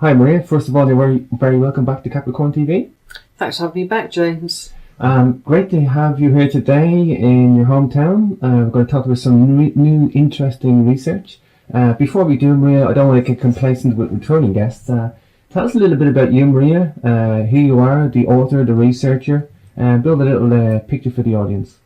Hi Maria, first of all, you're very welcome back to Capricorn TV. Thanks for having me back, James. Great to have you here today in your hometown. We're going to talk about some new interesting research. Before we do, Maria, I don't want to get complacent with returning guests. Tell us a little bit about you, Maria, who you are, the author, the researcher, and build a little picture for the audience.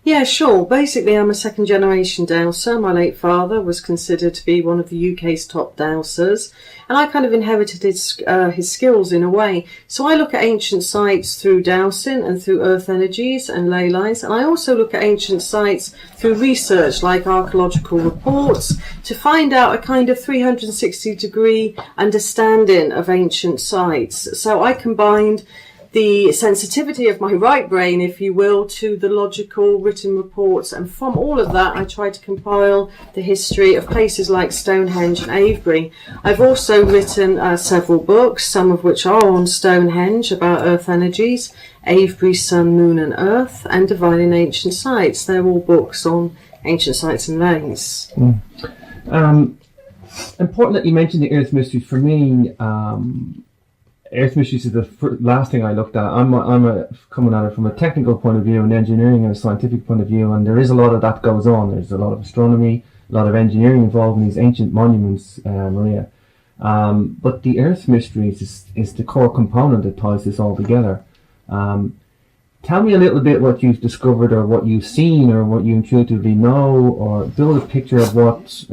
Yeah, sure. Basically, I'm a second-generation dowser. My late father was considered to be one of the UK's top dowsers, and I kind of inherited his skills in a way. So I look at ancient sites through dowsing and through earth energies and ley lines, and I also look at ancient sites through research like archaeological reports to find out a kind of 360-degree understanding of ancient sites. So I combined the sensitivity of my right brain, if you will, to the logical written reports. And from all of that, I tried to compile the history of places like Stonehenge and Avebury. I've also written several books, some of which are on Stonehenge, about earth energies, Avebury, Sun, Moon and Earth, and Divining Ancient Sites. They're all books on ancient sites and lays. Important that you mentioned the Earth Mysteries. For me, Earth Mysteries is the last thing I looked at. I'm coming at it from a technical point of view, an engineering and a scientific point of view, and there is a lot of that goes on. There's a lot of astronomy, a lot of engineering involved in these ancient monuments, Maria. But the Earth Mysteries is the core component that ties this all together. Tell me a little bit what you've discovered or what you've seen or what you intuitively know, or build a picture of what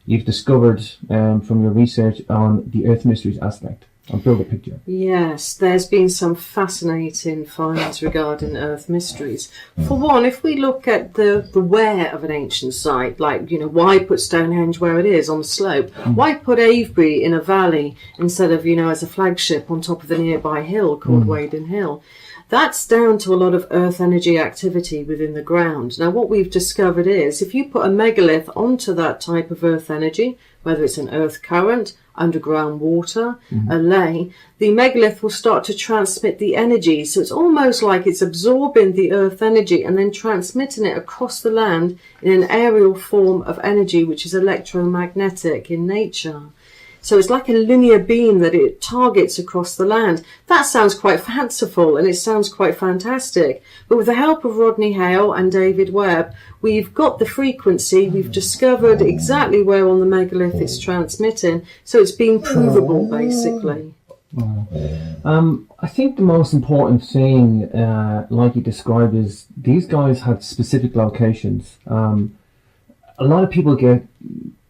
you've discovered from your research on the Earth Mysteries aspect, and build a picture. Yes, there's been some fascinating finds regarding Earth Mysteries. For one, if we look at the where of an ancient site, like, why put Stonehenge where it is, on the slope? Why put Avebury in a valley instead of, as a flagship on top of the nearby hill called Wading Hill? That's down to a lot of earth energy activity within the ground. Now, what we've discovered is if you put a megalith onto that type of earth energy, whether it's an earth current, underground water, a ley, the megalith will start to transmit the energy. So it's almost like it's absorbing the earth energy and then transmitting it across the land in an aerial form of energy, which is electromagnetic in nature. So it's like a linear beam that it targets across the land. That sounds quite fanciful and it sounds quite fantastic. But with the help of Rodney Hale and David Webb, we've got the frequency, we've discovered exactly where on the megalith it's transmitting. So it's been provable, basically. I think the most important thing, like you described, is these guys had specific locations. A lot of people get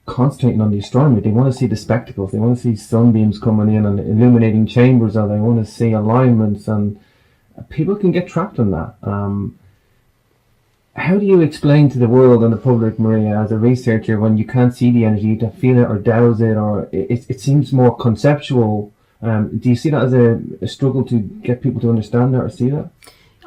concentrating on the astronomy. They want to see the spectacles. They want to see sunbeams coming in and illuminating chambers, or they want to see alignments, and people can get trapped in that. How do you explain to the world and the public, Maria, as a researcher, when you can't see the energy, to feel it or douse it, or it seems more conceptual? Do you see that as a struggle to get people to understand that or see that?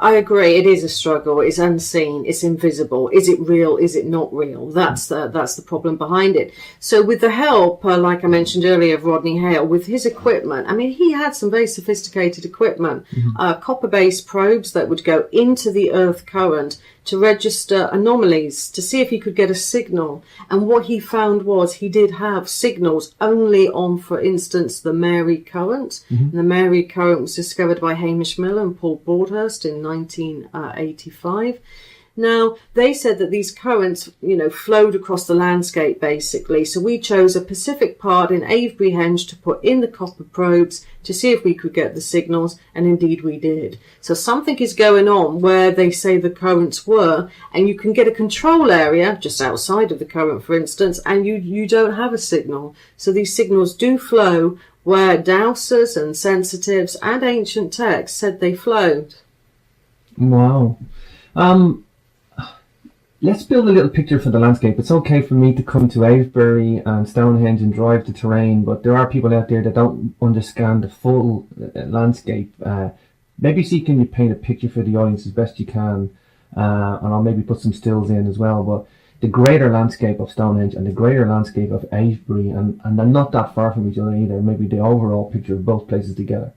I agree. It is a struggle. It's unseen. It's invisible. Is it real? Is it not real? That's the problem behind it. So with the help, like I mentioned earlier, of Rodney Hale, with his equipment, I mean, he had some very sophisticated equipment, copper-based probes that would go into the earth current to register anomalies, to see if he could get a signal. And what he found was he did have signals only on, for instance, the Mary current. And the Mary current was discovered by Hamish Miller and Paul Broadhurst in 1985. Now, they said that these currents, flowed across the landscape, basically. So we chose a Pacific part in Avebury Henge to put in the copper probes to see if we could get the signals, and indeed we did. So something is going on where they say the currents were, and you can get a control area just outside of the current, for instance, and you don't have a signal. So these signals do flow where dowsers and sensitives and ancient texts said they flowed. Wow. Let's build a little picture for the landscape. It's okay for me to come to Avebury and Stonehenge and drive the terrain, but there are people out there that don't understand the full landscape. Maybe can you paint a picture for the audience as best you can, and I'll maybe put some stills in as well. But the greater landscape of Stonehenge and the greater landscape of Avebury, and they're not that far from each other either. Maybe the overall picture of both places together.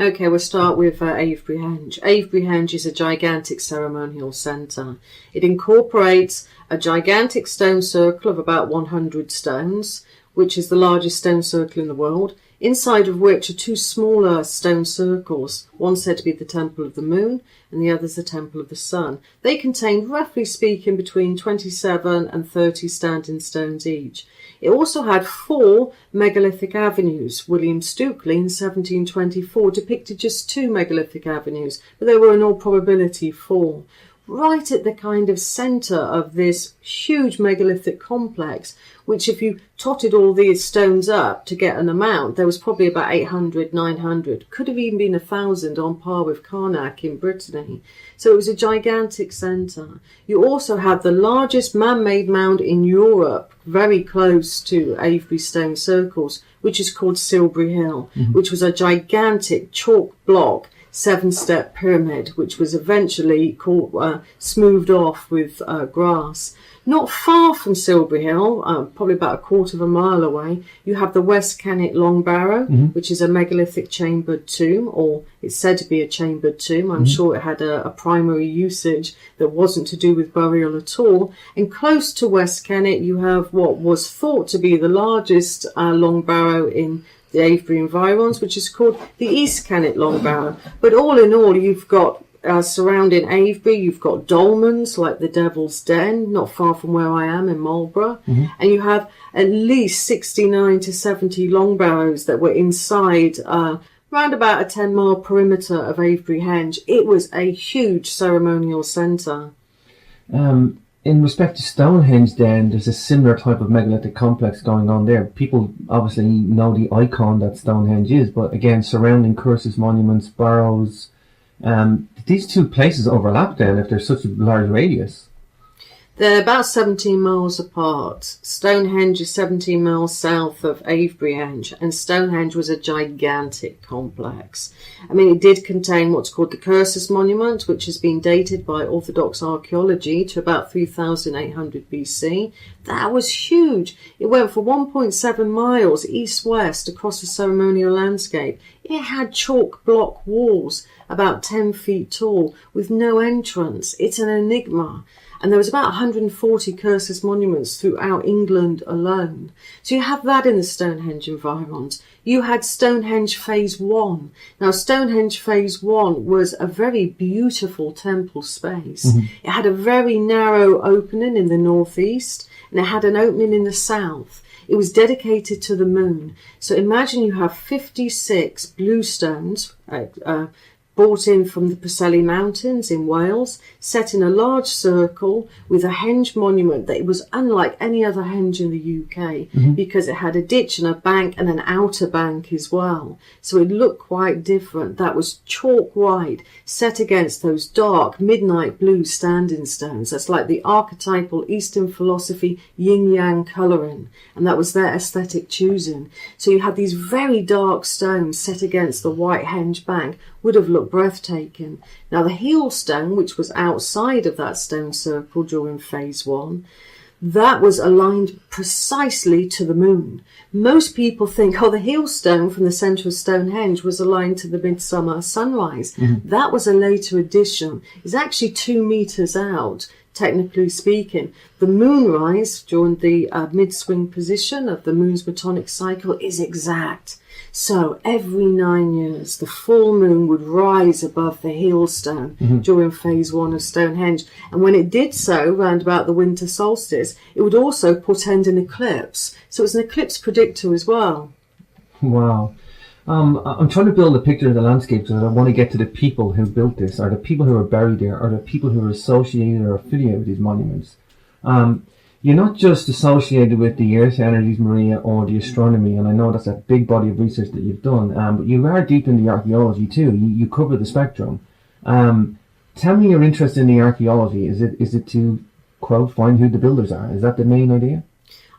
Okay, we'll start with Avebury Henge. Avebury Henge is a gigantic ceremonial centre. It incorporates a gigantic stone circle of about 100 stones which is the largest stone circle in the world, inside of which are two smaller stone circles, one said to be the Temple of the Moon and the other's the Temple of the Sun. They contained, roughly speaking, between 27 and 30 standing stones each. It also had 4 megalithic avenues. William Stukely in 1724 depicted just 2 megalithic avenues, but there were in all probability 4. Right at the kind of centre of this huge megalithic complex, which if you totted all these stones up to get an amount, there was probably about 800, 900, could have even been 1,000 on par with Karnak in Brittany. So it was a gigantic centre. You also had the largest man-made mound in Europe, very close to Avebury Stone Circles, which is called Silbury Hill, which was a gigantic chalk block 7-step pyramid, which was eventually smoothed off with grass. Not far from Silbury Hill, probably about a quarter of a mile away, you have the West Kennet Long Barrow, which is a megalithic chambered tomb, or it's said to be a chambered tomb. I'm sure it had a primary usage that wasn't to do with burial at all. And close to West Kennet, you have what was thought to be the largest long barrow in the Avebury environs, which is called the East Kennet Long Barrow. But all in all, you've got surrounding Avebury, you've got dolmens like the Devil's Den, not far from where I am in Marlborough, and you have at least 69 to 70 long barrows that were inside round about a 10-mile perimeter of Avebury Henge. It was a huge ceremonial centre. In respect to Stonehenge, then, there's a similar type of megalithic complex going on there. People obviously know the icon that Stonehenge is, but again, surrounding cursus, monuments, barrows. These two places overlap then if there's such a large radius. They're about 17 miles apart. Stonehenge is 17 miles south of Avebury Henge, and Stonehenge was a gigantic complex. I mean, it did contain what's called the Cursus Monument, which has been dated by Orthodox archaeology to about 3,800 BC. That was huge. It went for 1.7 miles east-west across the ceremonial landscape. It had chalk block walls about 10 feet tall with no entrance. It's an enigma. And there was about 140 Cursus monuments throughout England alone. So you have that in the Stonehenge environs. You had Stonehenge Phase 1. Now, Stonehenge Phase 1 was a very beautiful temple space. It had a very narrow opening in the northeast, and it had an opening in the south. It was dedicated to the moon. So imagine you have 56 blue stones, brought in from the Preseli Mountains in Wales, set in a large circle with a henge monument that was unlike any other henge in the UK because it had a ditch and a bank and an outer bank as well. So it looked quite different. That was chalk white, set against those dark midnight blue standing stones. That's like the archetypal Eastern philosophy yin-yang colouring, and that was their aesthetic choosing. So you had these very dark stones set against the white henge bank, would have looked breathtaking. Now, the heel stone, which was outside of that stone circle during Phase 1, that was aligned precisely to the moon. Most people think, the heel stone from the centre of Stonehenge was aligned to the midsummer sunrise. That was a later addition. It's actually 2 metres out, technically speaking. The moonrise during the mid-swing position of the moon's metonic cycle is exact. So every 9 years, the full moon would rise above the heel stone during Phase 1 of Stonehenge. And when it did so, round about the winter solstice, it would also portend an eclipse. So it was an eclipse predictor as well. Wow. I'm trying to build a picture of the landscape because I want to get to the people who built this, or the people who are buried there, or the people who are associated or affiliated with these monuments. You're not just associated with the earth energies, Maria, or the astronomy, and I know that's a big body of research that you've done, but you are deep in the archaeology too. You cover the spectrum. Tell me your interest in the archaeology. Is it to, quote, find who the builders are? Is that the main idea?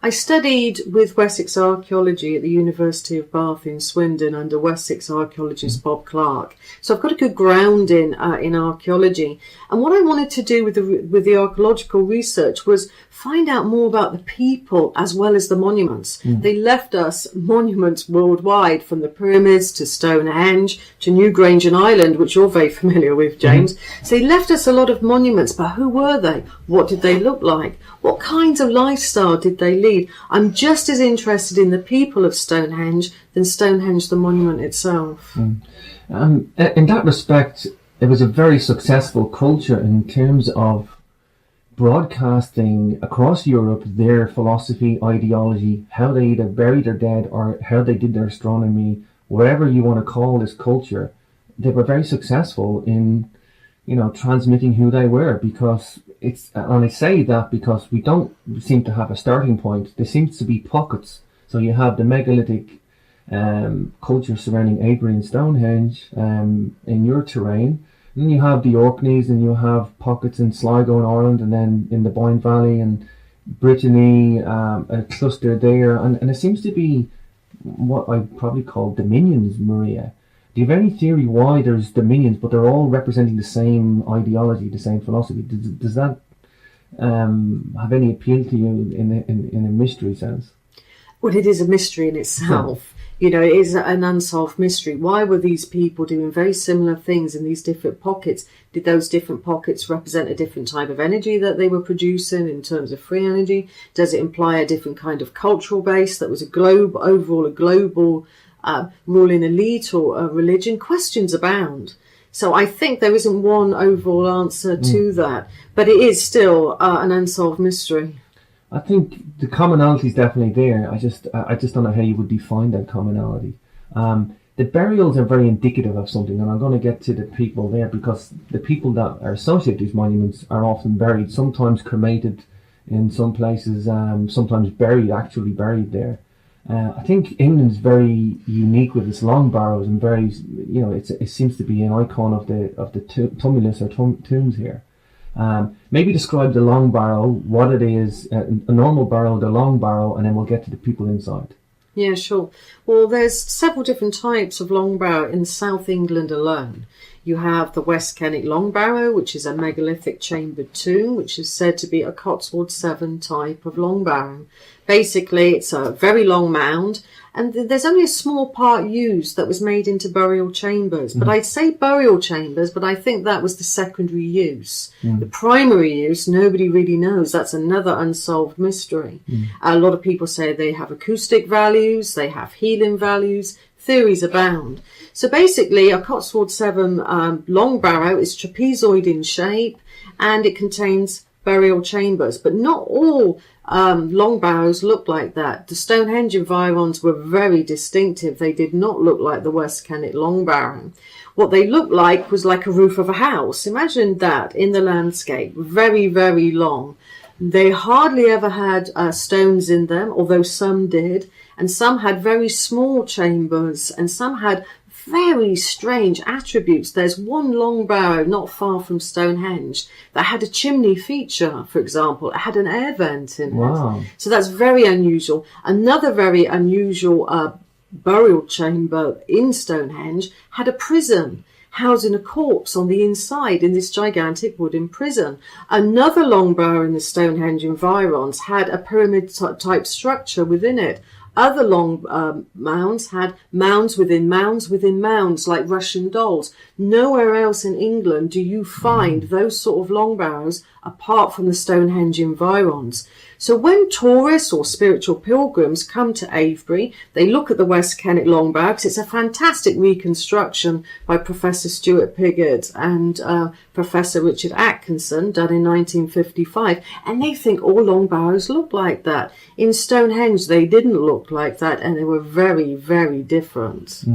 I studied with Wessex archaeology at the University of Bath in Swindon under Wessex archaeologist Bob Clark. So I've got a good ground in archaeology. And what I wanted to do with the archaeological research was find out more about the people as well as the monuments. They left us monuments worldwide, from the pyramids to Stonehenge to Newgrange and Island, which you're very familiar with, James. So they left us a lot of monuments, but who were they? What did they look like? What kinds of lifestyle did they live? indeed. I'm just as interested in the people of Stonehenge than Stonehenge, the monument itself. In that respect, it was a very successful culture in terms of broadcasting across Europe their philosophy, ideology, how they either buried their dead or how they did their astronomy, whatever you want to call this culture. They were very successful in, transmitting who they were, because and I say that because we don't seem to have a starting point. There seems to be pockets. So you have the megalithic culture surrounding Avebury and Stonehenge in your terrain. And then you have the Orkneys, and you have pockets in Sligo in Ireland, and then in the Boyne Valley and Brittany, a cluster there. And it seems to be what I probably call dominions, Maria. Do you have any theory why there's dominions, but they're all representing the same ideology, the same philosophy? Does that have any appeal to you in a mystery sense? Well, it is a mystery in itself. It is an unsolved mystery. Why were these people doing very similar things in these different pockets? Did those different pockets represent a different type of energy that they were producing in terms of free energy? Does it imply a different kind of cultural base that was overall a global ruling elite or a religion? Questions abound. So I think there isn't one overall answer to that, but it is still an unsolved mystery. I think the commonality is definitely there. I just don't know how you would define that commonality. The burials are very indicative of something, and I'm going to get to the people there, because the people that are associated with these monuments are often buried, sometimes cremated in some places, sometimes actually buried there. I think England's very unique with its long barrows, and very, it seems to be an icon of the tumulus or tombs here. Maybe describe the long barrow, what it is, a normal barrow, the long barrow, and then we'll get to the people inside. Yeah, sure. Well, there's several different types of long barrow in South England alone. You have the West Kennet long barrow, which is a megalithic chambered tomb, which is said to be a Cotswold 7 type of long barrow. Basically, it's a very long mound, and there's only a small part used that was made into burial chambers. But I'd say burial chambers, but I think that was the secondary use. The primary use, nobody really knows. That's another unsolved mystery. A lot of people say they have acoustic values, they have healing values. Theories abound. So basically, a Cotswold 7 long barrow is trapezoid in shape, and it contains burial chambers. But not all long barrows look like that. The Stonehenge environs were very distinctive. They did not look like the West Kennet long barrow. What they looked like was like a roof of a house. Imagine that in the landscape, very, very long. They hardly ever had stones in them, although some did, and some had very small chambers, and some had very strange attributes. There's one long barrow not far from Stonehenge that had a chimney feature, for example. It had an air vent in it. So that's very unusual. Another very unusual burial chamber in Stonehenge had a prison, housing a corpse on the inside in this gigantic wooden prison. Another long barrow in the Stonehenge environs had a pyramid type structure within it. Other long mounds had mounds within mounds within mounds, like Russian dolls. Nowhere else in England do you find those sort of long barrows apart from the Stonehenge environs. So when tourists or spiritual pilgrims come to Avebury, they look at the West Kennet long barrow, because it's a fantastic reconstruction by Professor Stuart Piggott and Professor Richard Atkinson, done in 1955, and they think all long barrows look like that. In Stonehenge, they didn't look like that, and they were very, very different.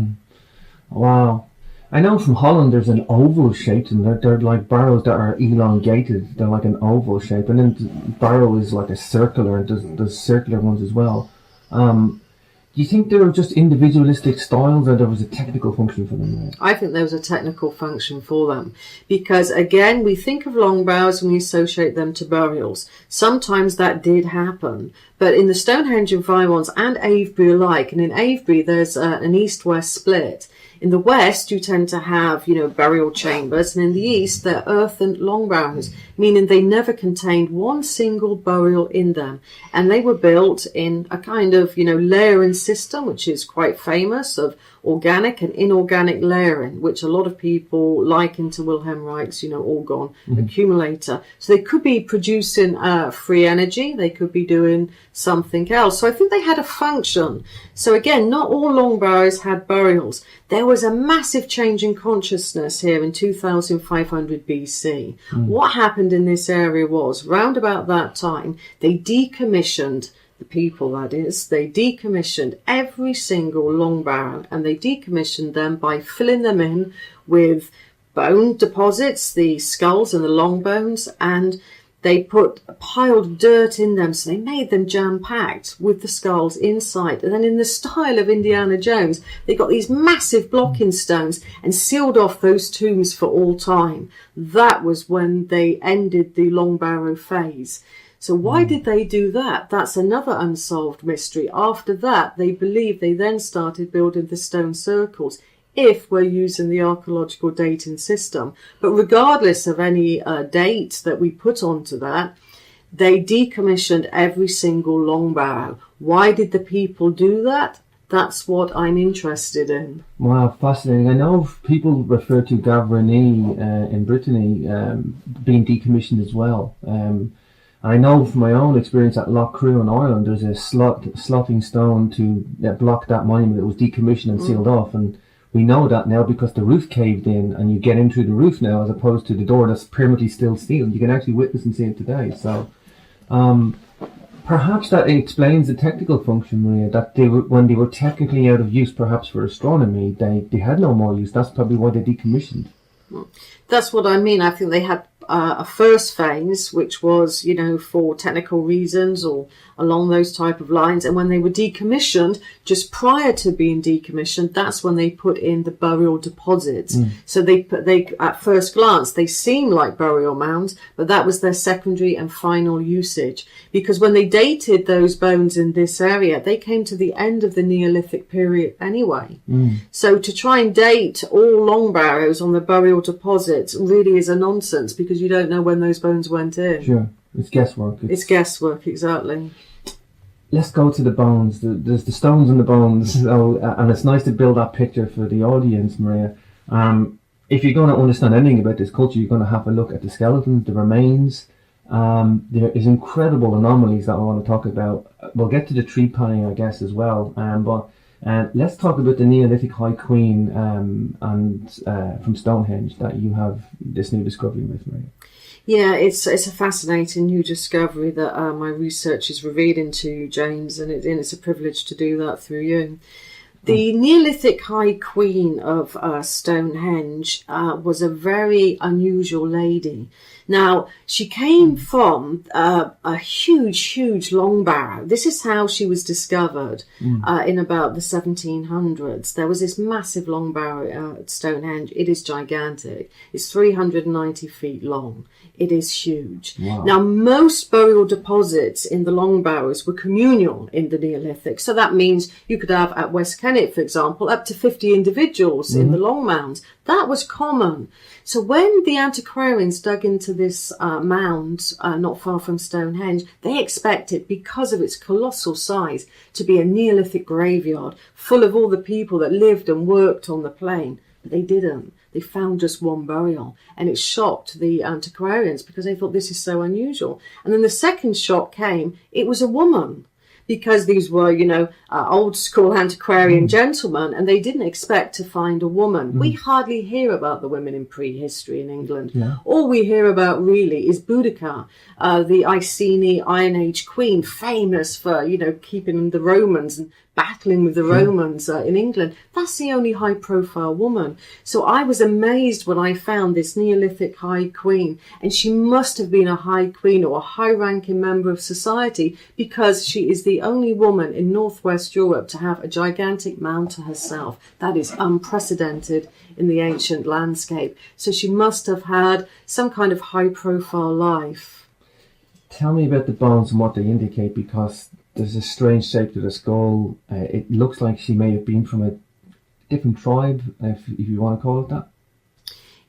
Wow. I know from Holland there's an oval shape, and they're like barrows that are elongated. They're like an oval shape, and then the barrow is like a circular, and there's circular ones as well. Do you think they were just individualistic styles, or there was a technical function for them? I think there was a technical function for them, because again, we think of long barrows when we associate them to burials. Sometimes that did happen, but in the Stonehenge environs and Avebury alike, and in Avebury there's an east-west split. In the west, you tend to have, burial chambers, and in the east, they're earthen long barrows, meaning they never contained one single burial in them. And they were built in a kind of, layering system, which is quite famous, of organic and inorganic layering, which a lot of people liken to Wilhelm Reich's, orgone accumulator. So they could be producing free energy. They could be doing something else. So I think they had a function. So again, not all long barrows had burials. There was a massive change in consciousness here in 2500 BC. What happened in this area was, round about that time, they decommissioned the people, that is, they decommissioned every single long barrow, and they decommissioned them by filling them in with bone deposits, the skulls and the long bones, and they put a pile of dirt in them, so they made them jam-packed with the skulls inside. And then in the style of Indiana Jones, they got these massive blocking stones and sealed off those tombs for all time. That was when they ended the long barrow phase. So why did they do that? That's another unsolved mystery. After that, they believe they then started building the stone circles, if we're using the archaeological dating system. But regardless of any date that we put onto that, they decommissioned every single long barrow. Why did the people do that? That's what I'm interested in. Wow, fascinating. I know people refer to Gavarnie in Brittany being decommissioned as well. I know from my own experience at Lough Crew in Ireland, there's a slotting stone to block that monument that was decommissioned and sealed off. And we know that now because the roof caved in and you get in through the roof now as opposed to the door that's permanently still sealed. You can actually witness and see it today. So perhaps that explains the technical function, Maria, that when they were technically out of use perhaps for astronomy, they had no more use. That's probably why they decommissioned. That's what I mean. I think they had a first phase, which was, for technical reasons or along those type of lines. And when they were decommissioned, just prior to being decommissioned, that's when they put in the burial deposits. So they at first glance, they seem like burial mounds, but that was their secondary and final usage. Because when they dated those bones in this area, they came to the end of the Neolithic period anyway. So to try and date all long barrows on the burial deposits really is a nonsense, because you don't know when those bones went in. Sure, it's guesswork. It's guesswork, exactly. Let's go to the bones. There's the stones and the bones, and it's nice to build that picture for the audience, Maria. If you're going to understand anything about this culture, you're going to have a look at the skeletons, the remains. There is incredible anomalies that I want to talk about. We'll get to the tree panning, I guess, as well. But let's talk about the Neolithic High Queen and from Stonehenge that you have this new discovery with, Maria. Yeah, it's a fascinating new discovery that my research is revealing to you, James, and it's a privilege to do that through you. The Neolithic High Queen of Stonehenge was a very unusual lady. Now, she came from a huge long barrow. This is how she was discovered in about the 1700s. There was this massive long barrow at Stonehenge. It is gigantic. It's 390 feet long. It is huge. Wow. Now, most burial deposits in the long barrows were communal in the Neolithic. So that means you could have at West Kennet, for example, up to 50 individuals in the long mounds. That was common. So when the antiquarians dug into this mound not far from Stonehenge, they expected, because of its colossal size, to be a Neolithic graveyard full of all the people that lived and worked on the plain. But they didn't. They found just one burial, and it shocked the antiquarians because they thought this is so unusual. And then the second shock came. It was a woman, because these were, old school antiquarian gentlemen, and they didn't expect to find a woman. We hardly hear about the women in prehistory in England. Yeah. All we hear about really is Boudica, the Iceni Iron Age queen, famous for, keeping the Romans and battling with the Romans in England. That's the only high-profile woman. So I was amazed when I found this Neolithic High Queen, and she must have been a High Queen or a high-ranking member of society, because she is the only woman in northwest Europe to have a gigantic mound to herself. That is unprecedented in the ancient landscape. So she must have had some kind of high-profile life. Tell me about the bones and what they indicate, because there's a strange shape to the skull. It looks like she may have been from a different tribe, if you want to call it that.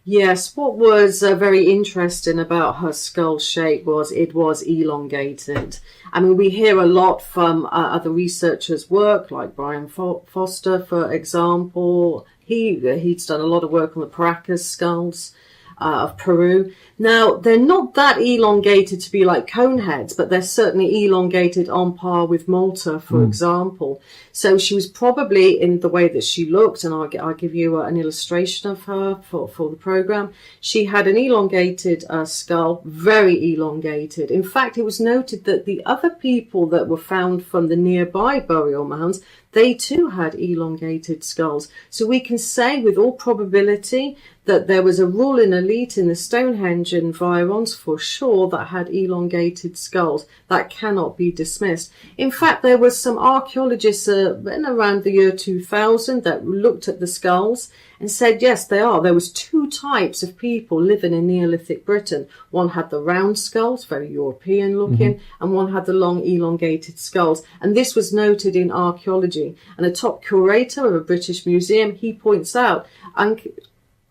Yes, what was very interesting about her skull shape was it was elongated. I mean, we hear a lot from other researchers' work, like Brian Foster, for example. He's done a lot of work on the Paracas skulls of Peru. Now, they're not that elongated to be like cone heads, but they're certainly elongated on par with Malta, for example. So she was probably, in the way that she looked, and I'll give you an illustration of her for the program. She had an elongated skull, very elongated. In fact, it was noted that the other people that were found from the nearby burial mounds, they too had elongated skulls. So we can say with all probability that there was a ruling elite in the Stonehenge environs for sure that had elongated skulls. That cannot be dismissed. In fact, there was some archaeologists in around the year 2000 that looked at the skulls and said, yes, they are. There was two types of people living in Neolithic Britain. One had the round skulls, very European looking, and one had the long elongated skulls. And this was noted in archaeology. And a top curator of a British museum, he points out,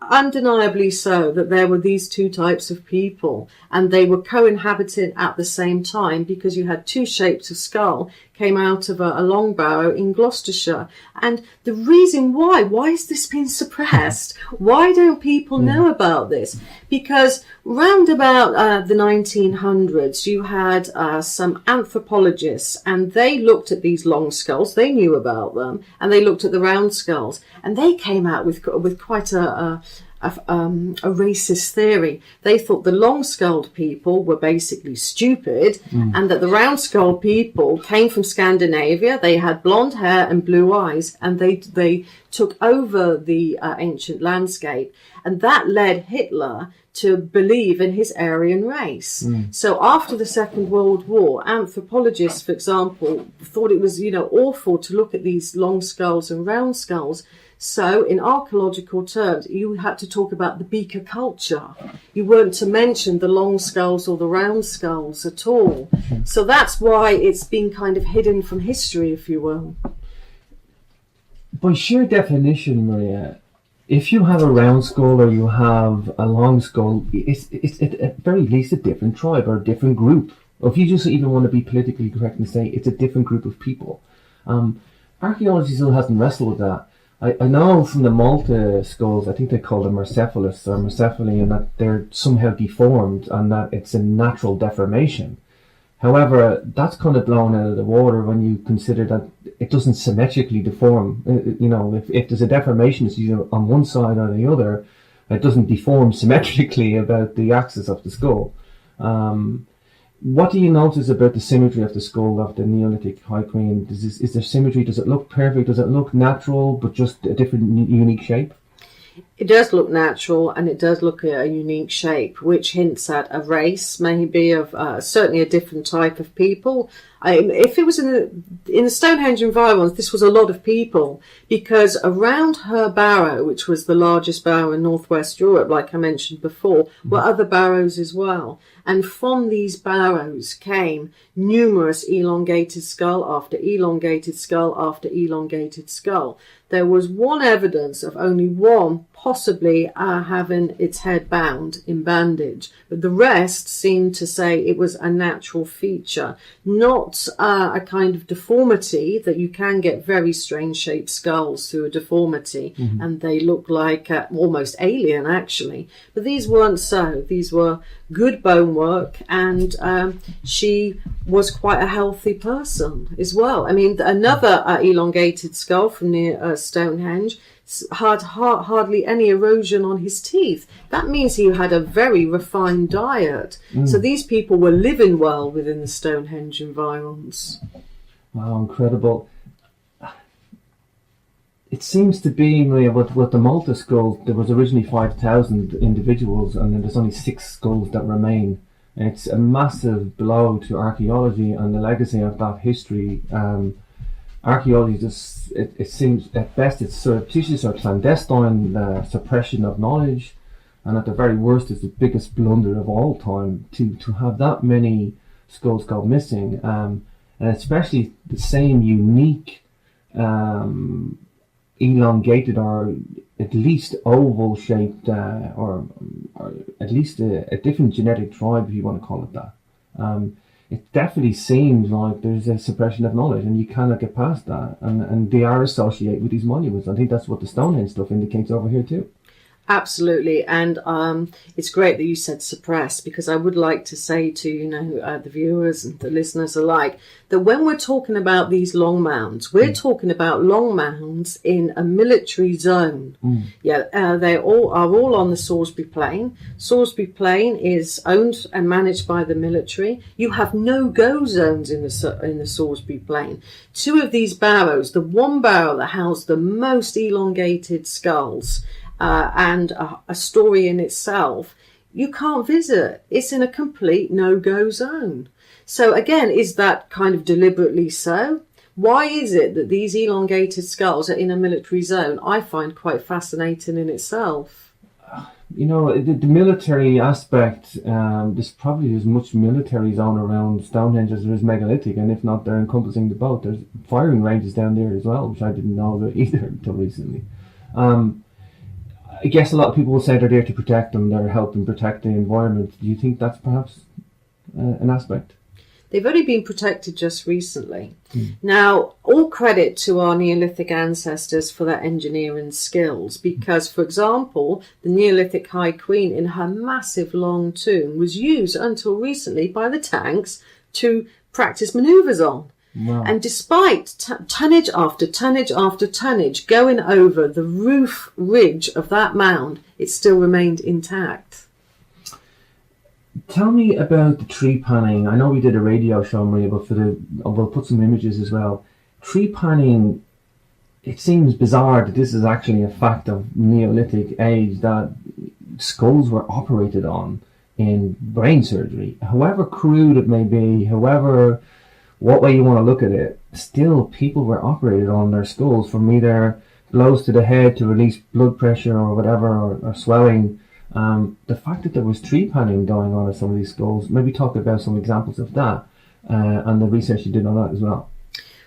undeniably so, that there were these two types of people, and they were co-inhabiting at the same time, because you had two shapes of skull came out of a long barrow in Gloucestershire. And the reason why has this been suppressed? Why don't people know about this? Because round about the 1900s, you had some anthropologists, and they looked at these long skulls. They knew about them, and they looked at the round skulls, and they came out with quite a racist theory. They thought the long-skulled people were basically stupid, and that the round-skulled people came from Scandinavia. They had blonde hair and blue eyes, and they took over the ancient landscape, and that led Hitler to believe in his Aryan race. So after the Second World War, anthropologists, for example, thought it was, awful to look at these long skulls and round skulls. So in archaeological terms, you had to talk about the beaker culture. You weren't to mention the long skulls or the round skulls at all. So that's why it's been kind of hidden from history, if you will. By sheer definition, Maria, if you have a round skull or you have a long skull, it's at very least a different tribe or a different group. Or if you just even want to be politically correct and say it's a different group of people. Archaeology still hasn't wrestled with that. I know from the Malta skulls, I think they call them Mercephalus or Mercephali, and that they're somehow deformed and that it's a natural deformation. However, that's kind of blown out of the water when you consider that it doesn't symmetrically deform. If there's a deformation, it's either on one side or the other. It doesn't deform symmetrically about the axis of the skull. What do you notice about the symmetry of the skull of the Neolithic High Queen? Is there symmetry? Does it look perfect? Does it look natural, but just a different, unique shape? It does look natural, and it does look a unique shape, which hints at a race, maybe of certainly a different type of people. If it was in the Stonehenge environs, this was a lot of people, because around her barrow, which was the largest barrow in northwest Europe, like I mentioned before, were other barrows as well. And from these barrows came numerous elongated skull after elongated skull after elongated skull. There was one evidence of only one possibly having its head bound in bandage, but the rest seemed to say it was a natural feature, not a kind of deformity, that you can get very strange shaped skulls through a deformity, and they look like almost alien actually. But these weren't so. These were good bone work, and she was quite a healthy person as well. I mean, another elongated skull from near Stonehenge had hardly any erosion on his teeth. That means he had a very refined diet. So these people were living well within the Stonehenge environs. Wow, incredible. It seems to be, Maria, with the Malta skull, there was originally 5,000 individuals, and then there's only 6 skulls that remain. And it's a massive blow to archaeology and the legacy of that history. Archaeology just, it seems at best it's surreptitious or clandestine suppression of knowledge, and at the very worst it's the biggest blunder of all time to have that many skulls go missing, and especially the same unique elongated or at least oval shaped, or at least a different genetic tribe, if you want to call it that. It definitely seems like there's a suppression of knowledge, and you cannot get past that. And they are associated with these monuments. I think that's what the Stonehenge stuff indicates over here too. Absolutely, and it's great that you said suppress, because I would like to say to the viewers and the listeners alike that when we're talking about these long mounds, we're talking about long mounds in a military zone. Yeah, they are all on the Salisbury Plain. Salisbury Plain is owned and managed by the military. You have no-go zones in the Salisbury Plain. Two of these barrows, the one barrow that housed the most elongated skulls, and a story in itself, you can't visit. It's in a complete no-go zone. So again, is that kind of deliberately so? Why is it that these elongated skulls are in a military zone? I find quite fascinating in itself. The military aspect, there's probably as much military zone around Stonehenge as there is megalithic, and if not, they're encompassing the both. There's firing ranges down there as well, which I didn't know about either until recently. I guess a lot of people will say they're there to protect them, they're helping protect the environment. Do you think that's perhaps an aspect? They've only been protected just recently. Now, all credit to our Neolithic ancestors for their engineering skills, because, for example, the Neolithic High Queen in her massive long tomb was used until recently by the tanks to practice manoeuvres on. Wow. And despite tonnage after tonnage after tonnage going over the roof ridge of that mound, it still remained intact. Tell me about the tree panning. I know we did a radio show, Maria, but we'll put some images as well. Tree panning, it seems bizarre that this is actually a fact of Neolithic age, that skulls were operated on in brain surgery. However crude it may be, what way you want to look at it, still people were operated on their skulls from either blows to the head to release blood pressure or whatever, or swelling. The fact that there was tree panning going on in some of these skulls, maybe talk about some examples of that and the research you did on that as well.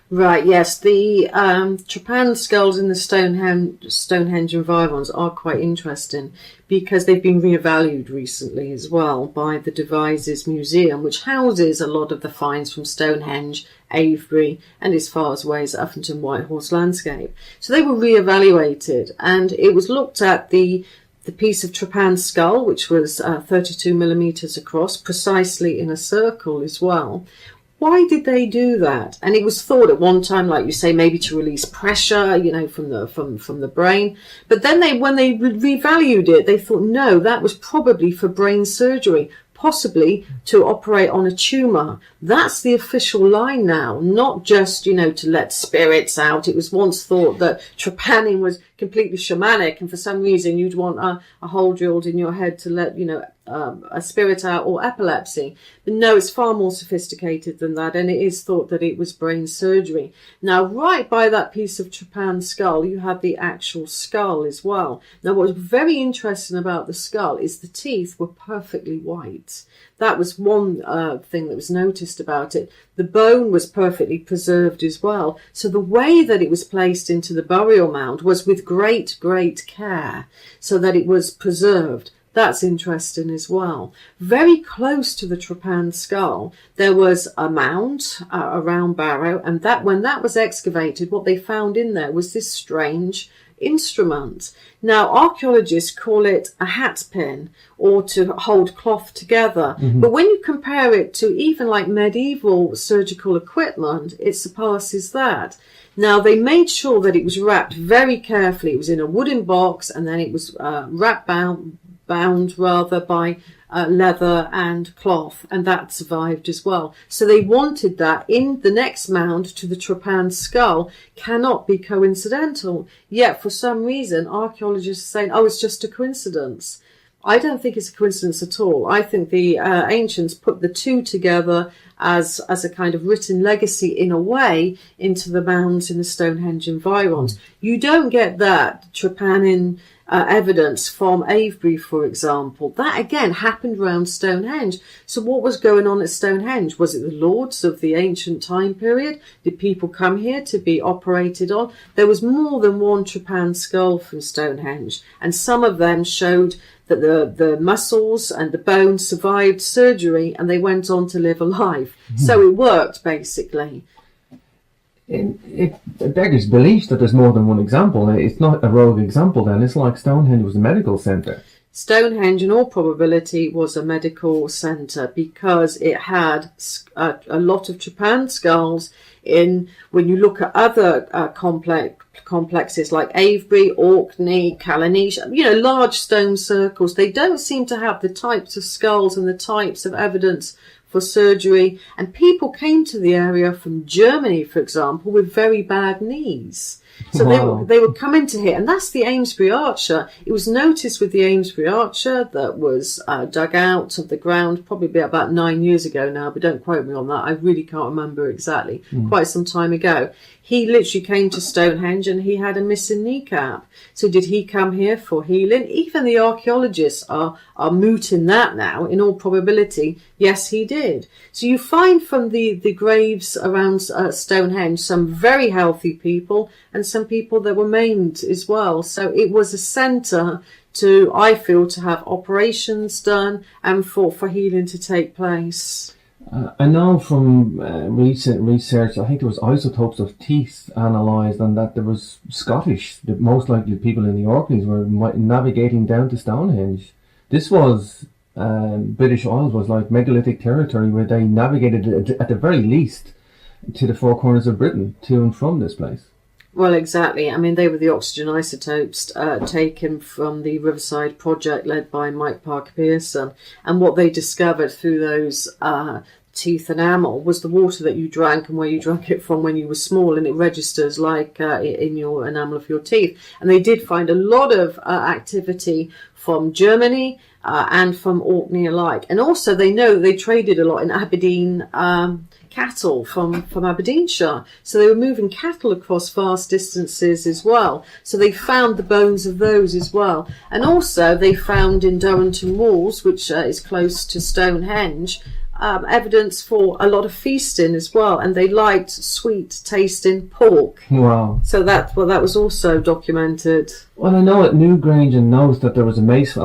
Right, yes. The trepanned skulls in the Stonehenge environs are quite interesting because they've been revalued recently as well by the Devizes Museum, which houses a lot of the finds from Stonehenge, Avebury, and as far away as Uffington Whitehorse landscape. So they were reevaluated, and it was looked at the piece of trepanned skull, which was 32 millimeters across, precisely in a circle as well. Why did they do that? And it was thought at one time, like you say, maybe to release pressure, from the brain. But then when they revalued it, they thought, no, that was probably for brain surgery, possibly to operate on a tumour. That's the official line now, not just, to let spirits out. It was once thought that trepanning was completely shamanic, and for some reason you'd want a hole drilled in your head to let, a spirit out, or epilepsy. But no, it's far more sophisticated than that, and it is thought that it was brain surgery. Now, right by that piece of trepanned skull, you have the actual skull as well. Now, what was very interesting about the skull is the teeth were perfectly white. That was one thing that was noticed about it. The bone was perfectly preserved as well. So the way that it was placed into the burial mound was with great, great care, so that it was preserved. That's interesting as well. Very close to the trepanned skull, there was a mound, a round barrow, and that when that was excavated, what they found in there was this strange instrument. Now, archaeologists call it a hat pin, or to hold cloth together. Mm-hmm. But when you compare it to even like medieval surgical equipment, it surpasses that. Now, they made sure that it was wrapped very carefully. It was in a wooden box, and then it was bound by leather and cloth, and that survived as well. So they wanted that in the next mound to the trepanned skull cannot be coincidental. Yet for some reason archaeologists are saying, it's just a coincidence. I don't think it's a coincidence at all. I think the ancients put the two together as a kind of written legacy in a way into the mounds in the Stonehenge environs. You don't get that trepanning evidence from Avebury, for example. That again happened around Stonehenge. So what was going on at Stonehenge? Was it the lords of the ancient time period? Did people come here to be operated on? There was more than one trepanned skull from Stonehenge, and some of them showed that the muscles and the bones survived surgery and they went on to live a life. So it worked, basically. It beggars belief that there's more than one example. It's not a rogue example then. It's like Stonehenge was a medical centre. Stonehenge, in all probability, was a medical centre because it had a lot of trepanned skulls. When you look at other complexes like Avebury, Orkney, Callanish, large stone circles, they don't seem to have the types of skulls and the types of evidence for surgery, and people came to the area from Germany, for example, with very bad knees. So wow. they were coming to here, and that's the Amesbury Archer. It was noticed with the Amesbury Archer that was dug out of the ground probably about 9 years ago now, but don't quote me on that. I really can't remember exactly. Quite some time ago. He literally came to Stonehenge and he had a missing kneecap. So did he come here for healing? Even the archaeologists are mooting that now. In all probability, yes, he did. So you find from the graves around Stonehenge some very healthy people and some people that were maimed as well. So it was a centre I feel, to have operations done and for healing to take place. I know from recent research, I think there was isotopes of teeth analysed, and that there was Scottish, the most likely people in the Orkneys were navigating down to Stonehenge. This was, British Isles was like megalithic territory where they navigated at the very least to the four corners of Britain, to and from this place. Well, exactly. I mean, they were the oxygen isotopes taken from the Riverside project led by Mike Parker Pearson. And what they discovered through those teeth enamel was the water that you drank and where you drank it from when you were small, and it registers like in your enamel of your teeth. And they did find a lot of activity from Germany and from Orkney alike. And also they know they traded a lot in Aberdeen cattle from Aberdeenshire. So they were moving cattle across vast distances as well. So they found the bones of those as well. And also they found in Durrington Walls, which is close to Stonehenge, evidence for a lot of feasting as well, and they liked sweet tasting pork. Wow. So that was also documented. Well, I know at Newgrange and Noath that there was a mace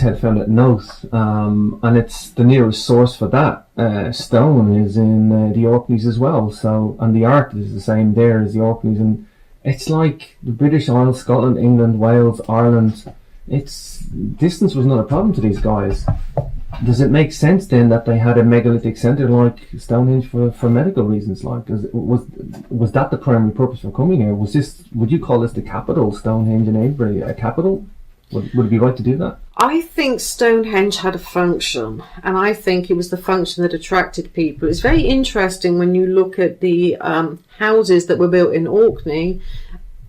head found at Noath, and it's the nearest source for that stone is in the Orkneys as well. So, and the art is the same there as the Orkneys, and it's like the British Isles, Scotland, England, Wales, Ireland. Distance was not a problem to these guys. Does it make sense then that they had a megalithic centre like Stonehenge for medical reasons? Like, was that the primary purpose for coming here? Would you call this the capital, Stonehenge and Avebury, a capital? Would it be right to do that? I think Stonehenge had a function, and I think it was the function that attracted people. It's very interesting when you look at the houses that were built in Orkney.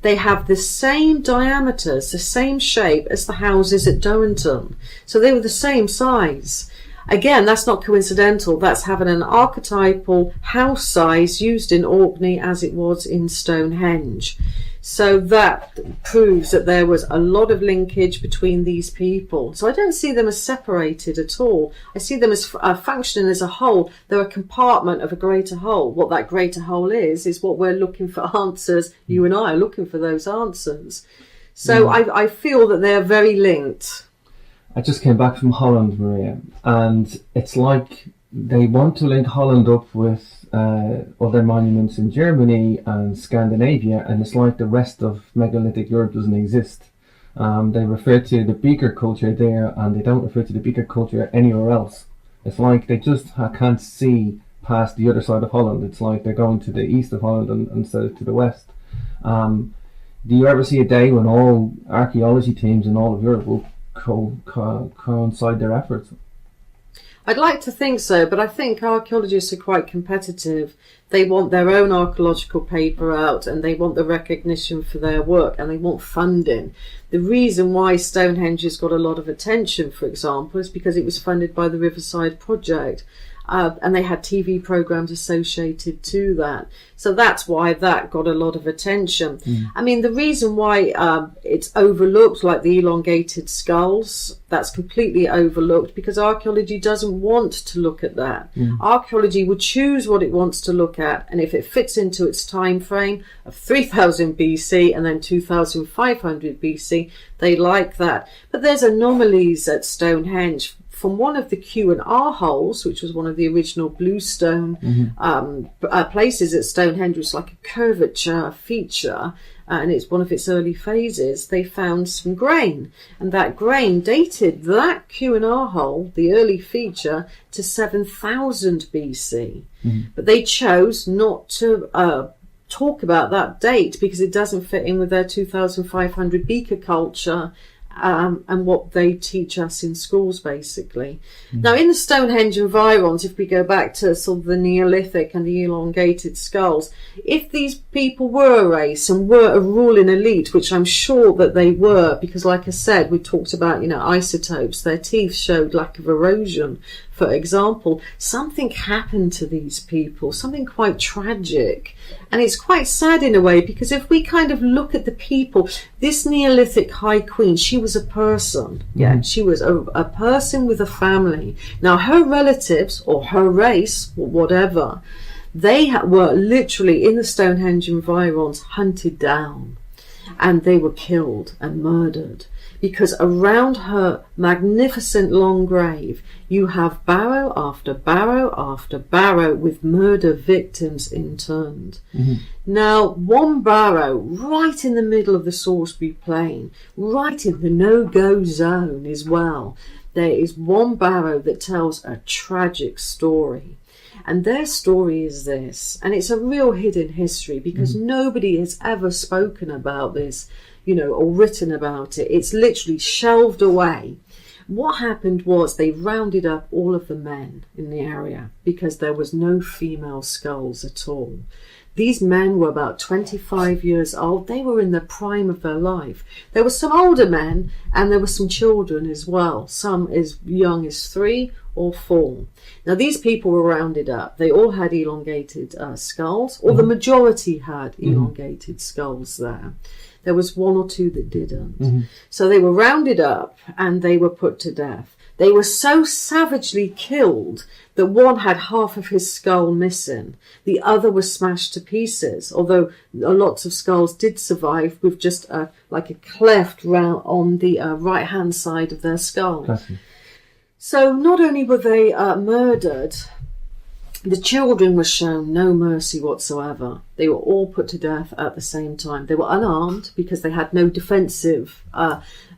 They have the same diameters, the same shape as the houses at Durrington. So they were the same size. Again, that's not coincidental. That's having an archetypal house size used in Orkney as it was in Stonehenge. So that proves that there was a lot of linkage between these people. So I don't see them as separated at all. I see them as functioning as a whole. They're a compartment of a greater whole. What that greater whole is what we're looking for answers. You and I are looking for those answers. So I feel that they're very linked. I just came back from Holland, Maria, and it's like they want to link Holland up with other monuments in Germany and Scandinavia, and it's like the rest of megalithic Europe doesn't exist. They refer to the beaker culture there, and they don't refer to the beaker culture anywhere else. It's like they just can't see past the other side of Holland. It's like they're going to the east of Holland instead of to the west. Do you ever see a day when all archaeology teams in all of Europe will coincide their efforts? I'd like to think so, but I think archaeologists are quite competitive. They want their own archaeological paper out, and they want the recognition for their work, and they want funding. The reason why Stonehenge has got a lot of attention, for example, is because it was funded by the Riverside project. and they had TV programs associated to that. So that's why that got a lot of attention. I mean, the reason why it's overlooked, like the elongated skulls, that's completely overlooked because archaeology doesn't want to look at that. Archaeology would choose what it wants to look at, and if it fits into its time frame of 3000 BC and then 2500 BC, they like that. But there's anomalies at Stonehenge. From one of the Q&R holes, which was one of the original bluestone places at Stonehenge, was like a curvature feature, and it's one of its early phases, they found some grain. And that grain dated that Q&R hole, the early feature, to 7000 BC. But they chose not to talk about that date because it doesn't fit in with their 2500 beaker culture and what they teach us in schools, basically. Now, in the Stonehenge environs, if we go back to sort of the Neolithic and the elongated skulls, if these people were a race and were a ruling elite, which I'm sure that they were, because like I said, we talked about, isotopes, their teeth showed lack of erosion, for example, something happened to these people, something quite tragic. And it's quite sad in a way, because if we kind of look at the people, this Neolithic High Queen, she was a person. Yeah, she was a person with a family. Now, her relatives, or her race, or whatever, they were literally in the Stonehenge environs hunted down. And they were killed and murdered. Because around her magnificent long grave, you have barrow after barrow after barrow with murder victims interned. Now, one barrow right in the middle of the Salisbury Plain, right in the no-go zone as well, there is one barrow that tells a tragic story. And their story is this, and it's a real hidden history because nobody has ever spoken about this, or written about it. It's literally shelved away. What happened was they rounded up all of the men in the area because there was no female skulls at all. These men were about 25 years old. They were in the prime of their life. There were some older men and there were some children as well, some as young as 3 or 4. Now, these people were rounded up. They all had elongated skulls, or the majority had elongated skulls there. There was 1 or 2 that didn't. So they were rounded up and they were put to death. They were so savagely killed that one had half of his skull missing. The other was smashed to pieces, although lots of skulls did survive with just like a cleft round on the right-hand side of their skull. Classic. So not only were they murdered, the children were shown no mercy whatsoever. They were all put to death at the same time. They were unarmed because they had no defensive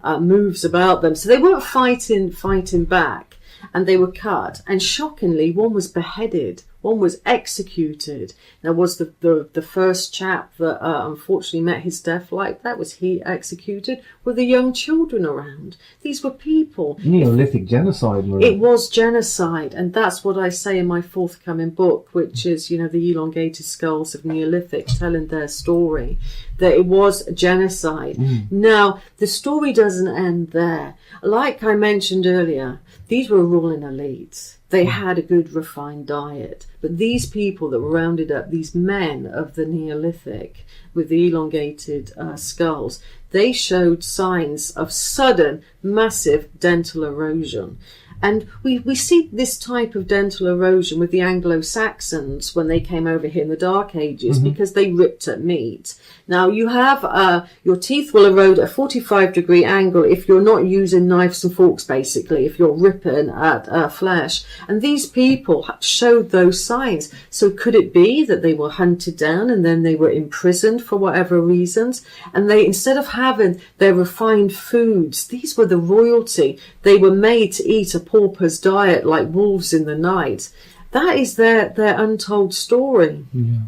moves about them. So they weren't fighting back, and they were cut. And shockingly, one was beheaded. One was executed. There was the first chap that unfortunately met his death like that. Was he executed with the young children around? These were people. Neolithic genocide, Maria. It was genocide, and that's what I say in my forthcoming book, which is, the elongated skulls of Neolithic, telling their story, that it was genocide. Now, the story doesn't end there. Like I mentioned earlier, these were ruling elites. They had a good refined diet. But these people that were rounded up, these men of the Neolithic with the elongated skulls, they showed signs of sudden, massive dental erosion. And we see this type of dental erosion with the Anglo-Saxons when they came over here in the Dark Ages because they ripped at meat. Now, you have your teeth will erode at a 45-degree angle if you're not using knives and forks, basically, if you're ripping at flesh. And these people showed those signs. So could it be that they were hunted down and then they were imprisoned for whatever reasons? And they, instead of having their refined foods, these were the royalty. They were made to eat a pauper's diet like wolves in the night. That is their untold story. Yeah.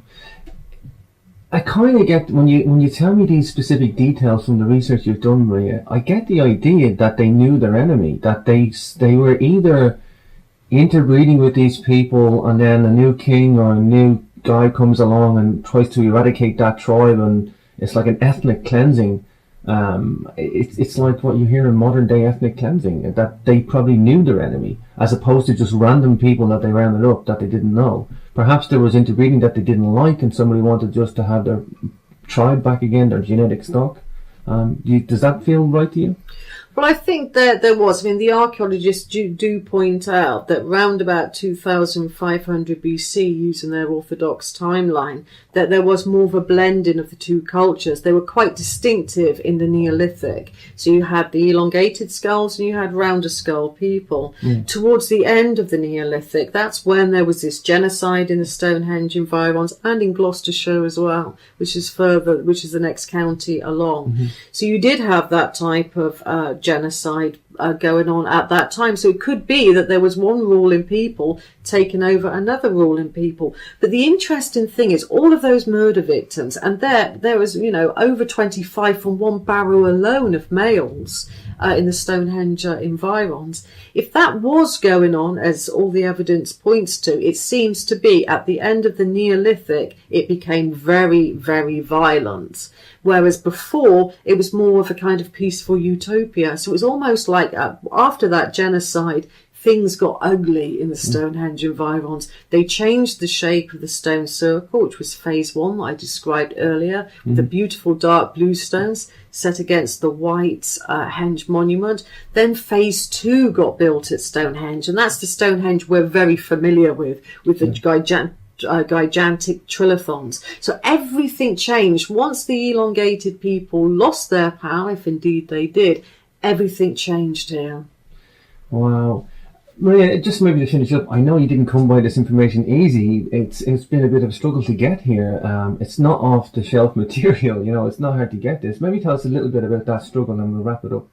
I kind of get, when you tell me these specific details from the research you've done, Maria, I get the idea that they knew their enemy, that they were either interbreeding with these people and then a new king or a new guy comes along and tries to eradicate that tribe, and it's like an ethnic cleansing, It's like what you hear in modern day ethnic cleansing, that they probably knew their enemy, as opposed to just random people that they rounded up that they didn't know. Perhaps there was interbreeding that they didn't like, and somebody wanted just to have their tribe back again, their genetic stock. Does that feel right to you? Well, I think that there was. I mean, the archaeologists do point out that round about 2500 BC, using their orthodox timeline, that there was more of a blending of the two cultures. They were quite distinctive in the Neolithic. So you had the elongated skulls and you had rounder skull people. Towards the end of the Neolithic, that's when there was this genocide in the Stonehenge environs and in Gloucestershire as well, which is the next county along. So you did have that type of genocide going on at that time. So it could be that there was one ruling people taking over another ruling people. But the interesting thing is all of those murder victims, and there was, over 25 from one barrow alone of males in the Stonehenge environs. If that was going on, as all the evidence points to, it seems to be at the end of the Neolithic, it became very, very violent. Whereas before, it was more of a kind of peaceful utopia. So it was almost like after that genocide, things got ugly in the Stonehenge environs. They changed the shape of the stone circle, which was phase one that I described earlier, with the beautiful dark blue stones set against the white Henge monument. Then phase two got built at Stonehenge, and that's the Stonehenge we're very familiar with the gigantic trilithons. So everything changed. Once the elongated people lost their power, if indeed they did, everything changed here. Wow. Maria, just maybe to finish up, I know you didn't come by this information easy. It's been a bit of a struggle to get here. It's not off the shelf material, it's not hard to get this. Maybe tell us a little bit about that struggle and we'll wrap it up.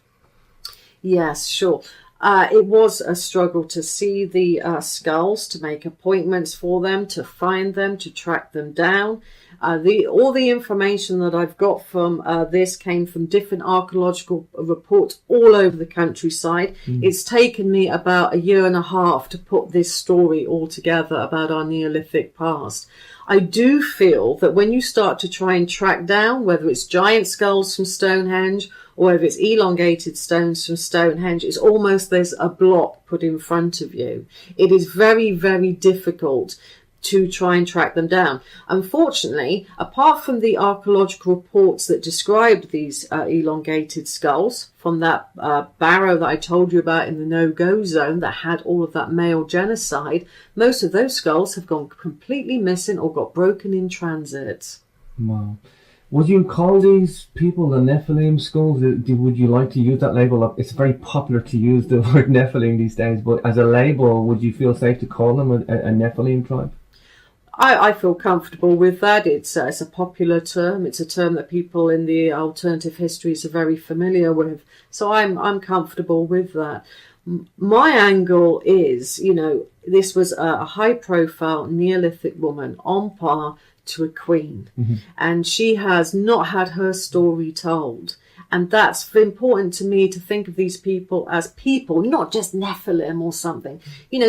Yes, sure. It was a struggle to see the skulls, to make appointments for them, to find them, to track them down. All the information that I've got from this came from different archaeological reports all over the countryside. It's taken me about a year and a half to put this story all together about our Neolithic past. I do feel that when you start to try and track down, whether it's giant skulls from Stonehenge or if it's elongated stones from Stonehenge, it's almost there's a block put in front of you. It is very, very difficult to try and track them down. Unfortunately, apart from the archaeological reports that described these elongated skulls from that barrow that I told you about in the no-go zone that had all of that male genocide, most of those skulls have gone completely missing or got broken in transit. Wow. Would you call these people the Nephilim skulls? Would you like to use that label? It's very popular to use the word Nephilim these days, but as a label, would you feel safe to call them a Nephilim tribe? I feel comfortable with that. It's a popular term. It's a term that people in the alternative histories are very familiar with. So I'm comfortable with that. My angle is, this was a high-profile Neolithic woman on par to a queen. And she has not had her story told. And that's important to me, to think of these people as people, not just Nephilim or something.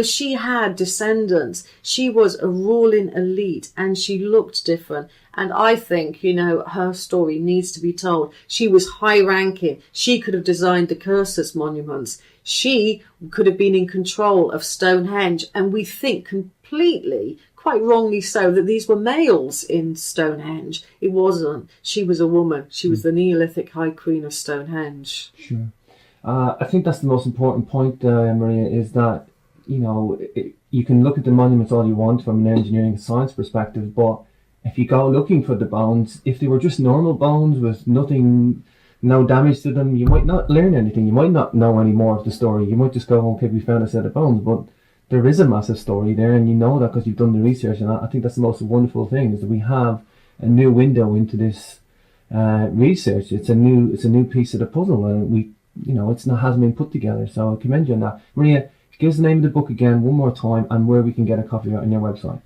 She had descendants. She was a ruling elite and she looked different. And I think, her story needs to be told. She was high ranking. She could have designed the Cursus monuments. She could have been in control of Stonehenge. And we think completely, quite wrongly so, that these were males in Stonehenge. It wasn't. She was a woman. She was the Neolithic High Queen of Stonehenge. Sure. I think that's the most important point, Maria, is that, you can look at the monuments all you want from an engineering and science perspective, but if you go looking for the bones, if they were just normal bones with no damage to them, you might not learn anything. You might not know any more of the story. You might just go, okay, we found a set of bones, but there is a massive story there, and you know that because you've done the research. And I think that's the most wonderful thing, is that we have a new window into this research. It's a new piece of the puzzle, and hasn't been put together. So I commend you on that. Maria, give us the name of the book again one more time, and where we can get a copy of it on your website.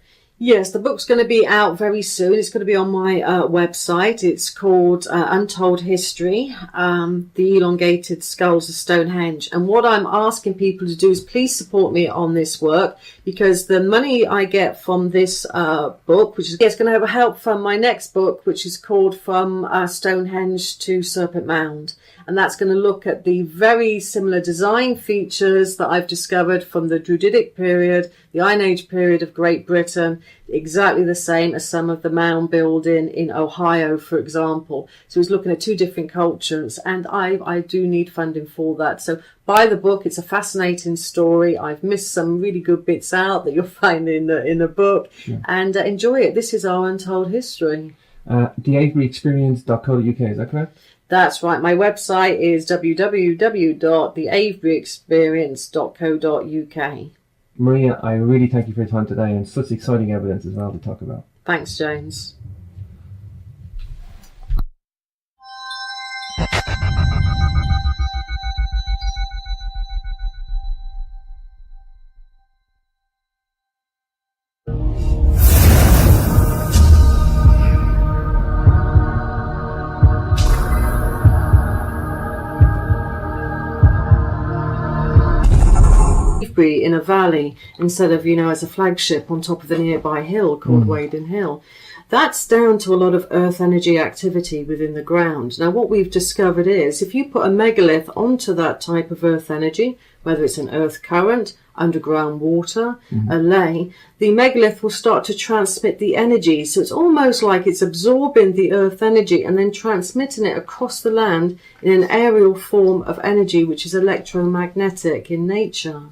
Yes, the book's going to be out very soon. It's going to be on my website. It's called Untold History, The Elongated Skulls of Stonehenge. And what I'm asking people to do is please support me on this work, because the money I get from this book, which is going to help fund my next book, which is called From Stonehenge to Serpent Mound. And that's going to look at the very similar design features that I've discovered from the Druidic period, the Iron Age period of Great Britain, exactly the same as some of the mound building in Ohio, for example. So it's looking at two different cultures, and I do need funding for that. So buy the book. It's a fascinating story. I've missed some really good bits out that you'll find in the book, and enjoy it. This is our untold history. TheAveryExperience.co.uk, is that correct? That's right. My website is www.theaveryexperience.co.uk. Maria, I really thank you for your time today, and such exciting evidence as well to talk about. Thanks, James. In a valley instead of, as a flagship on top of the nearby hill called Wheatley Hill. That's down to a lot of earth energy activity within the ground. Now, what we've discovered is if you put a megalith onto that type of earth energy, whether it's an earth current, underground water, a ley, the megalith will start to transmit the energy. So it's almost like it's absorbing the earth energy and then transmitting it across the land in an aerial form of energy, which is electromagnetic in nature.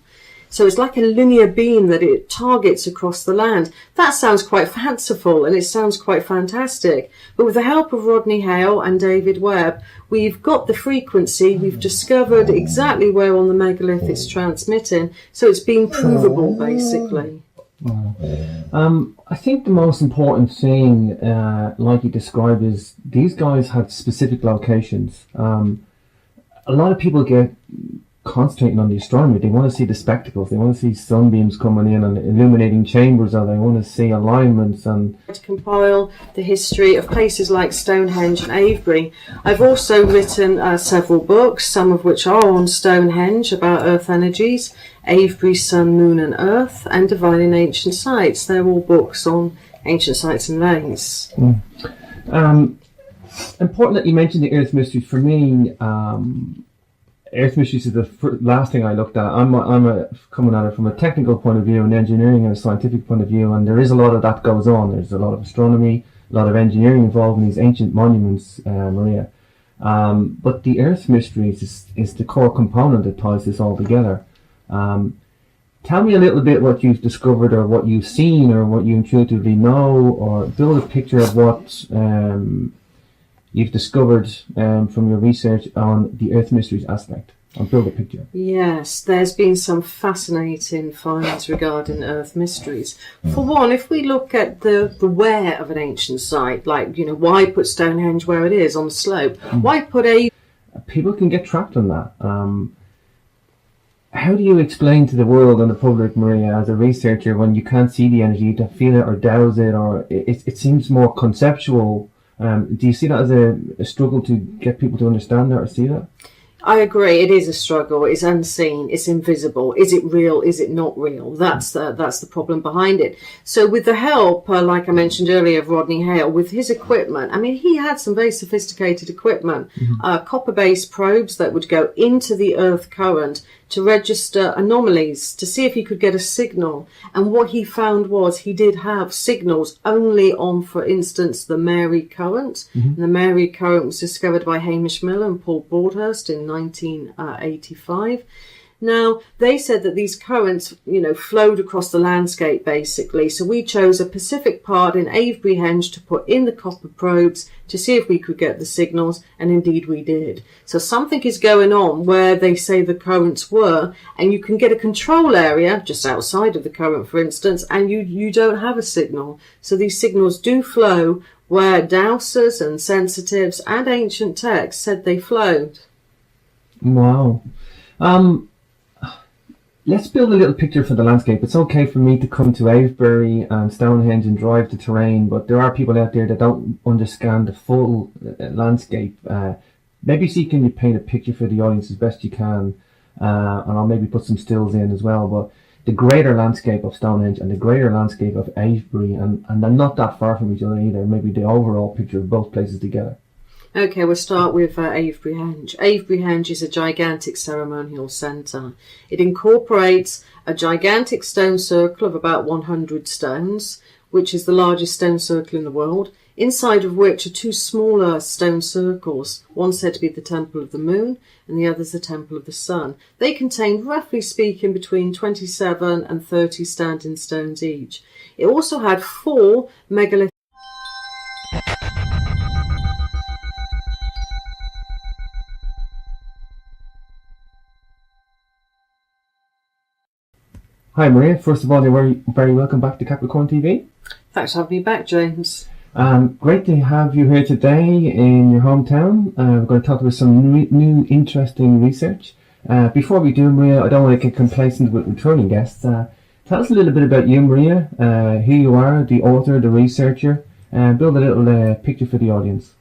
So it's like a linear beam that it targets across the land. That sounds quite fanciful and it sounds quite fantastic. But with the help of Rodney Hale and David Webb, we've got the frequency. We've discovered exactly where on the megalith it's transmitting. So it's been provable, basically. I think the most important thing, like you described, is these guys had specific locations. A lot of people get concentrating on the astronomy. They want to see the spectacles. They want to see sunbeams coming in and illuminating chambers, or they want to see alignments. And to compile the history of places like Stonehenge and Avebury. I've also written several books, some of which are on Stonehenge about earth energies, Avebury, Sun, Moon and Earth, and Divining Ancient Sites. They're all books on ancient sites and lays. Important that you mentioned the Earth Mysteries. For me, Earth Mysteries is the last thing I looked at. I'm coming at it from a technical point of view, an engineering and a scientific point of view, and there is a lot of that goes on. There's a lot of astronomy, a lot of engineering involved in these ancient monuments, Maria. But the Earth Mysteries is the core component that ties this all together. Tell me a little bit what you've discovered, or what you've seen, or what you intuitively know, or build a picture of what you've discovered from your research on the Earth Mysteries aspect. I'll build a picture. Yes, there's been some fascinating finds regarding Earth Mysteries. For one, if we look at the where of an ancient site, like, why put Stonehenge where it is on the slope? Why put People can get trapped on that. How do you explain to the world and the public, Maria, as a researcher, when you can't see the energy, to feel it or douse it, or it seems more conceptual? Do you see that as a struggle to get people to understand that or see that? I agree. It is a struggle. It's unseen. It's invisible. Is it real? Is it not real? That's the problem behind it. So with the help, like I mentioned earlier, of Rodney Hale, with his equipment, he had some very sophisticated equipment, copper-based probes that would go into the earth current to register anomalies, to see if he could get a signal. And what he found was he did have signals only on, for instance, the Mary current. And the Mary current was discovered by Hamish Miller and Paul Broadhurst in 1985. Now, they said that these currents, flowed across the landscape, basically. So we chose a Pacific part in Avebury Henge to put in the copper probes to see if we could get the signals, and indeed we did. So something is going on where they say the currents were, and you can get a control area just outside of the current, for instance, and you don't have a signal. So these signals do flow where dowsers and sensitives and ancient texts said they flowed. Wow. let's build a little picture for the landscape. It's okay for me to come to Avebury and Stonehenge and drive the terrain, but there are people out there that don't understand the full landscape. Maybe see, can you paint a picture for the audience as best you can, and I'll maybe put some stills in as well. But the greater landscape of Stonehenge and the greater landscape of Avebury, and they're not that far from each other either. Maybe the overall picture of both places together. Okay, we'll start with Avebury Henge. Avebury Henge is a gigantic ceremonial centre. It incorporates a gigantic stone circle of about 100 stones, which is the largest stone circle in the world, inside of which are two smaller stone circles, one said to be the Temple of the Moon and the other is the Temple of the Sun. They contain, roughly speaking, between 27 and 30 standing stones each. It also had 4 megalithic Hi Maria, first of all, you're very, very welcome back to Capricorn TV. Thanks for having me back, James. Great to have you here today in your hometown. We're going to talk about some new interesting research. Before we do, Maria, I don't want to get complacent with returning guests. Tell us a little bit about you, Maria, who you are, the author, the researcher, and build a little picture for the audience.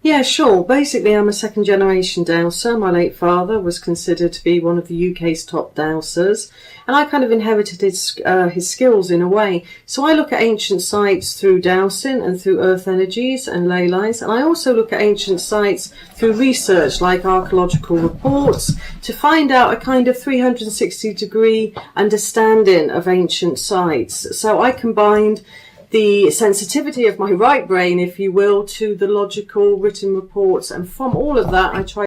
Yeah, sure. Basically, I'm a second generation dowser. My late father was considered to be one of the UK's top dowsers, and I kind of inherited his skills in a way. So I look at ancient sites through dowsing and through earth energies and ley lines, and I also look at ancient sites through research like archaeological reports to find out a kind of 360-degree understanding of ancient sites. So I combined the sensitivity of my right brain, if you will, to the logical written reports, and from all of that I try